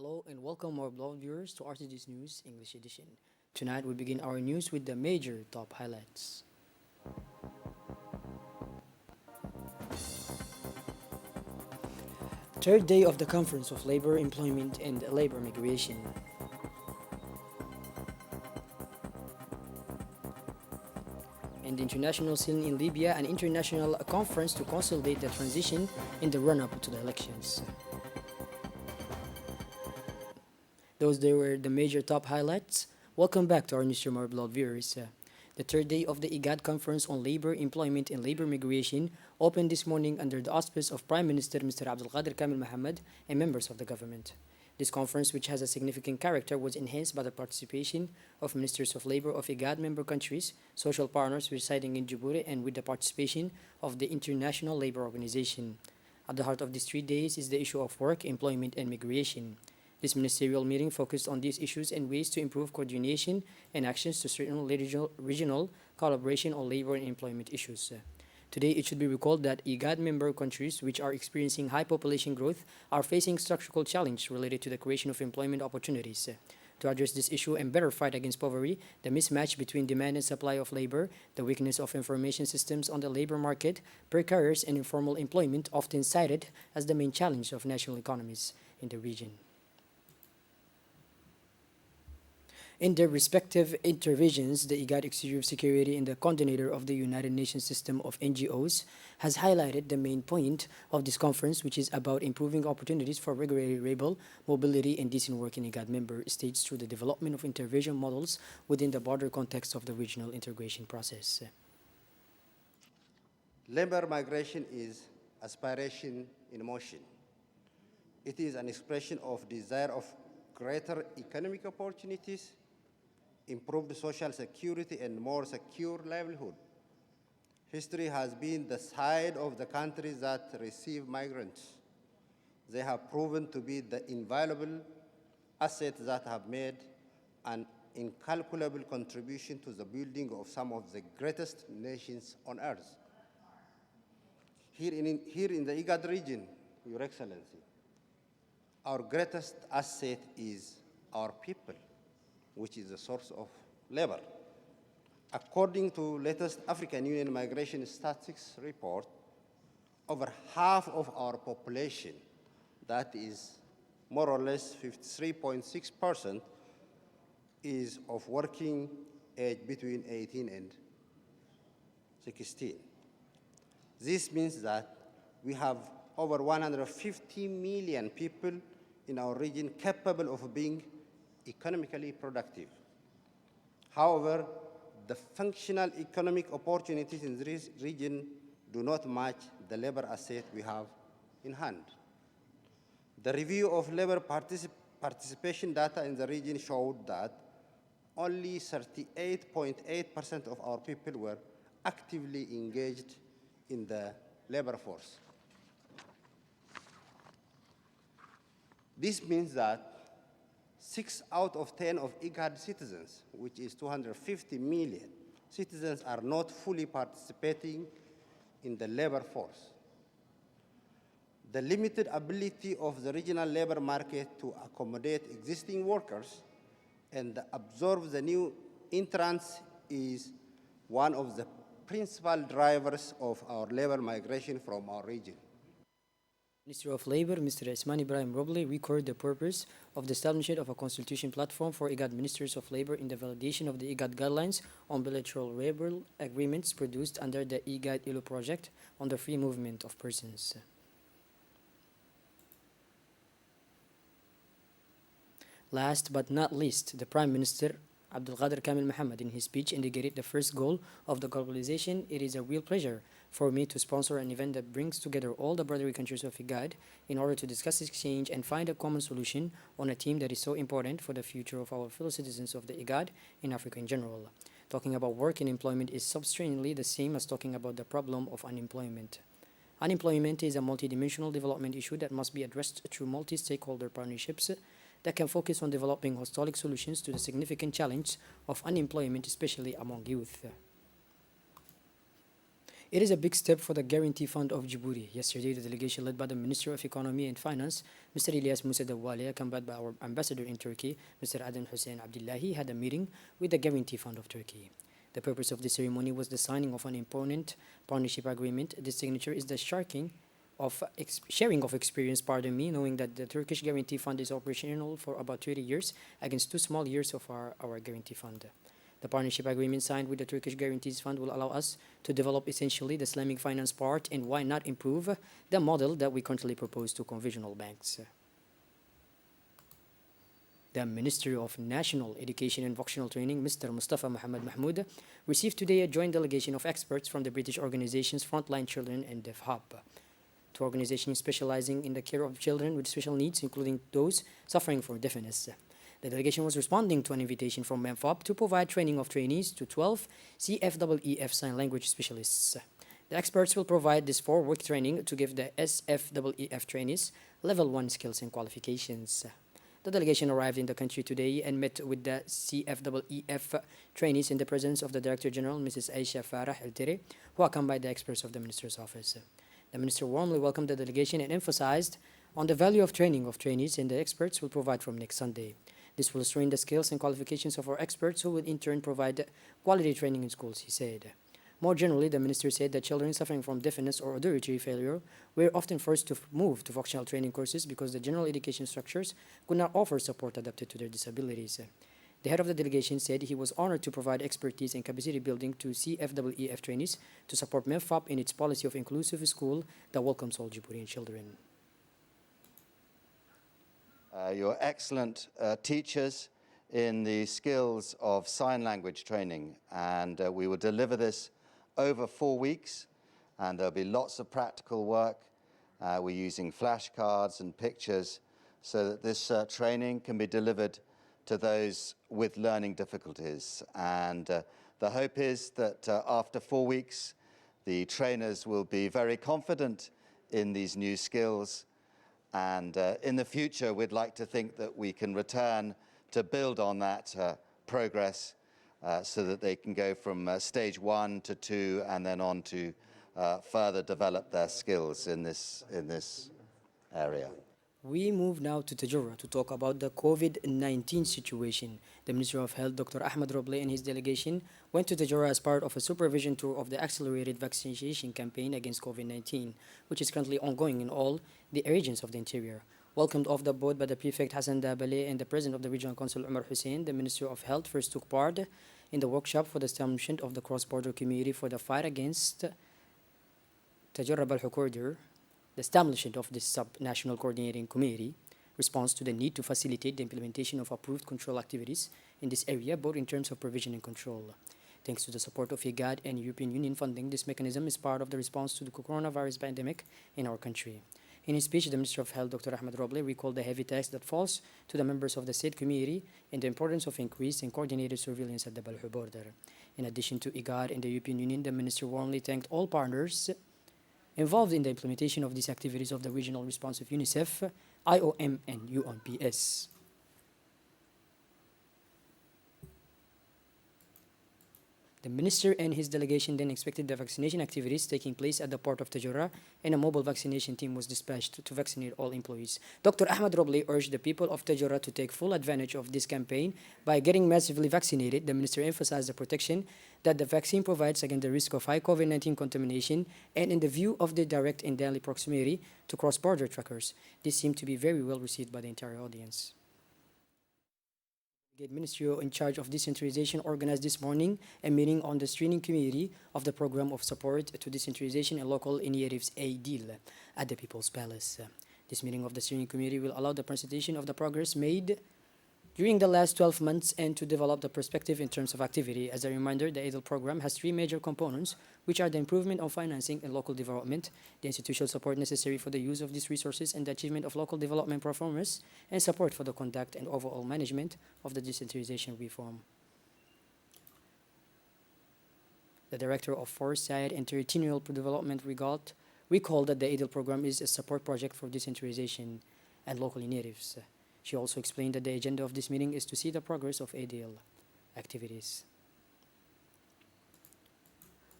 Hello and welcome our beloved viewers to RTG's News English Edition. Tonight we begin our news with the major top highlights. Third day of the Conference of Labor, Employment and Labor Migration. And the international scene in Libya, an international conference to consolidate the transition in the run-up to the elections. Those they were the major top highlights. Welcome back to our newsroom, our beloved viewers. The third day of the IGAD Conference on Labor, Employment and Labor Migration opened this morning under the auspice of Prime Minister Mr. Abdulqadir Kamil Mohammed and members of the government. This conference, which has a significant character, was enhanced by the participation of Ministers of Labor of IGAD member countries, social partners residing in Djibouti, and with the participation of the International Labor Organization. At the heart of these 3 days is the issue of work, employment, and migration. This ministerial meeting focused on these issues and ways to improve coordination and actions to strengthen regional collaboration on labor and employment issues. Today, it should be recalled that IGAD member countries, which are experiencing high population growth, are facing structural challenges related to the creation of employment opportunities. To address this issue and better fight against poverty, the mismatch between demand and supply of labor, the weakness of information systems on the labor market, precarious and informal employment often cited as the main challenge of national economies in the region. In their respective interventions, the IGAD Executive Secretary and the coordinator of the United Nations system of NGOs has highlighted the main point of this conference, which is about improving opportunities for regulatory labor, mobility, and decent work in IGAD member states through the development of intervention models within the broader context of the regional integration process. Labor migration is aspiration in motion. It is an expression of desire of greater economic opportunities, improved social security, and more secure livelihood. History has been the side of the countries that receive migrants. They have proven to be the invaluable assets that have made an incalculable contribution to the building of some of the greatest nations on earth. Here in the IGAD region, Your Excellency, our greatest asset is our people, which is the source of labor. According to latest African Union Migration Statistics report, over half of our population, that is more or less 53.6%, is of working age between 18 and 16. This means that we have over 150 million people in our region capable of being economically productive. However, the functional economic opportunities in this region do not match the labor asset we have in hand. The review of labor participation data in the region showed that only 38.8% of our people were actively engaged in the labor force. This means that 6 out of 10 of IGAD citizens, which is 250 million citizens, are not fully participating in the labor force. The limited ability of the regional labor market to accommodate existing workers and absorb the new entrants is one of the principal drivers of our labor migration from our region. Minister of Labor, Mr. Ismail Ibrahim Roble, recorded the purpose of the establishment of a consultation platform for IGAD Ministers of Labor in the validation of the IGAD guidelines on bilateral labor agreements produced under the IGAD ILO project on the free movement of persons. Last but not least, the Prime Minister Abdulqadir Kamil Mohammed in his speech indicated the first goal of the globalization. It is a real pleasure for me to sponsor an event that brings together all the brotherly countries of IGAD in order to discuss exchange and find a common solution on a theme that is so important for the future of our fellow citizens of the IGAD in Africa in general. Talking about work and employment is substantially the same as talking about the problem of unemployment. Unemployment is a multidimensional development issue that must be addressed through multi-stakeholder partnerships that can focus on developing holistic solutions to the significant challenge of unemployment, especially among youth. It is a big step for the Guarantee Fund of Djibouti. Yesterday, the delegation led by the Minister of Economy and Finance, Mr. Ilyas Musa Dawali, accompanied by our ambassador in Turkey, Mr. Adan Hussein Abdullahi, had a meeting with the Guarantee Fund of Turkey. The purpose of the ceremony was the signing of an important partnership agreement. The signature is the sharing of experience, knowing that the Turkish Guarantee Fund is operational for about 30 years against 2 small years of our Guarantee Fund. The partnership agreement signed with the Turkish Guarantees Fund will allow us to develop essentially the Islamic finance part, and why not improve the model that we currently propose to conventional banks. The Ministry of National Education and Vocational Training, Mr. Mustafa Muhammad Mahmoud, received today a joint delegation of experts from the British organizations Frontline Children and DevHub, two organizations specializing in the care of children with special needs, including those suffering from deafness. The delegation was responding to an invitation from MEMFOP to provide training of trainees to 12 CFEEF sign language specialists. The experts will provide this 4-week training to give the SFEEF trainees level 1 skills and qualifications. The delegation arrived in the country today and met with the CFEEF trainees in the presence of the Director General, Mrs. Aisha Farah El-Tere, who accompanied the experts of the Minister's office. The Minister warmly welcomed the delegation and emphasized on the value of training of trainees, and the experts will provide from next Sunday. This will strengthen the skills and qualifications of our experts, who will in turn provide quality training in schools, he said. More generally, the minister said that children suffering from deafness or auditory failure were often forced to move to vocational training courses because the general education structures could not offer support adapted to their disabilities. The head of the delegation said he was honored to provide expertise and capacity building to CFEEF trainees to support MEMFOP in its policy of inclusive school that welcomes all Djiboutian children. You're excellent teachers in the skills of sign language training, and we will deliver this over 4 weeks, and there'll be lots of practical work. We're using flashcards and pictures so that this training can be delivered to those with learning difficulties. And the hope is that after 4 weeks, the trainers will be very confident in these new skills. And in the future, we'd like to think that we can return to build on that progress so that they can go from stage 1 to 2 and then on to further develop their skills in this area. We move now to Tajura to talk about the COVID-19 situation. The Minister of Health, Dr. Ahmed Roble, and his delegation went to Tajura as part of a supervision tour of the accelerated vaccination campaign against COVID-19, which is currently ongoing in all the regions of the interior. Welcomed off the boat by the Prefect Hassan Dabale and the President of the Regional Council, Umar Hussein, the Minister of Health first took part in the workshop for the establishment of the cross-border community for the fight against Tajura Balhu corridor. The establishment of this sub-national coordinating committee responds to the need to facilitate the implementation of approved control activities in this area, both in terms of provision and control. Thanks to the support of IGAD and European Union funding, this mechanism is part of the response to the coronavirus pandemic in our country. In his speech, the Minister of Health, Dr. Ahmed Roble, recalled the heavy task that falls to the members of the state committee and the importance of increased and coordinated surveillance at the Balhu border. In addition to IGAD and the European Union, the Minister warmly thanked all partners involved in the implementation of these activities of the regional response of UNICEF, IOM, and UNPS. The minister and his delegation then inspected the vaccination activities taking place at the port of Tajura, and a mobile vaccination team was dispatched to vaccinate all employees. Dr. Ahmed Roble urged the people of Tajura to take full advantage of this campaign by getting massively vaccinated. The minister emphasized the protection that the vaccine provides against the risk of high COVID-19 contamination, and in the view of the direct and daily proximity to cross-border truckers. This seemed to be very well received by the entire audience. The Ministry in charge of decentralization organized this morning a meeting on the steering committee of the program of support to decentralization and local initiatives ADIL at the People's Palace. This meeting of the steering committee will allow the presentation of the progress made during the last 12 months and to develop the perspective in terms of activity. As a reminder, the ADIL program has 3 major components, which are the improvement of financing and local development, the institutional support necessary for the use of these resources, and the achievement of local development performance, and support for the conduct and overall management of the decentralization reform. The Director of Foresight and Territorial Development recalled that the ADIL program is a support project for decentralization and local initiatives. She also explained that the agenda of this meeting is to see the progress of ADIL activities.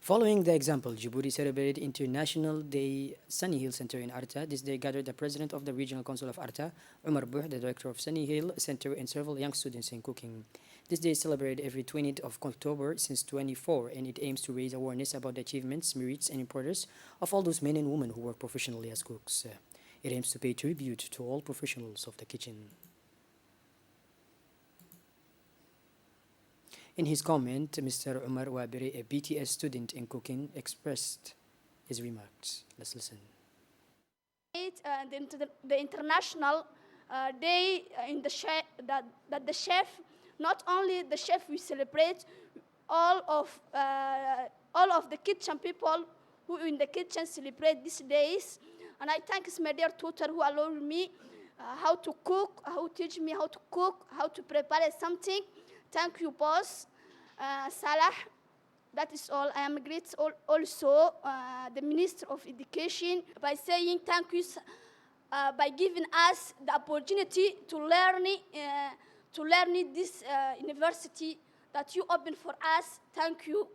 Following the example, Djibouti celebrated International Day Sunny Hill Center in Arta. This day gathered the president of the Regional Council of Arta, Umar Buh, the director of Sunny Hill Center, and several young students in cooking. This day is celebrated every 20th of October since 24, and it aims to raise awareness about the achievements, merits, and importance of all those men and women who work professionally as cooks. It aims to pay tribute to all professionals of the kitchen. In his comment, Mr. Umar Wabiri, a BTS student in cooking, expressed his remarks. Let's listen. The international day in the chef, that the chef, not only the chef, we celebrate all of the kitchen people who in the kitchen celebrate these days. And I thank my dear tutor who allowed me how to cook, how teach me how to cook, how to prepare something. Thank you, boss, Salah. That is all. I am grateful also the Minister of Education by saying thank you, by giving us the opportunity to learn this university that you opened for us. Thank you.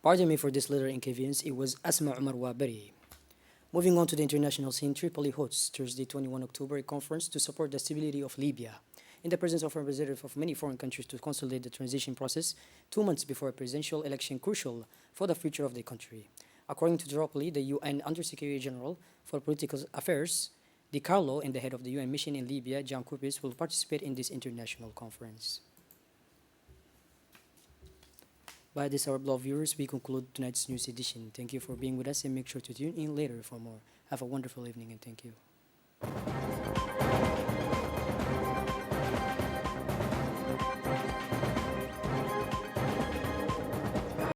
Pardon me for this little inconvenience. It was Asma Umar Wabiri. Moving on to the international scene, Tripoli hosts Thursday, 21 October, a conference to support the stability of Libya. In the presence of representatives of many foreign countries to consolidate the transition process 2 months before a presidential election crucial for the future of the country. According to Tripoli, the UN Undersecretary General for Political Affairs, Di Carlo, and the head of the UN mission in Libya, Jan Kupis, will participate in this international conference. By this, our beloved viewers, we conclude tonight's news edition. Thank you for being with us, and make sure to tune in later for more. Have a wonderful evening, and thank you.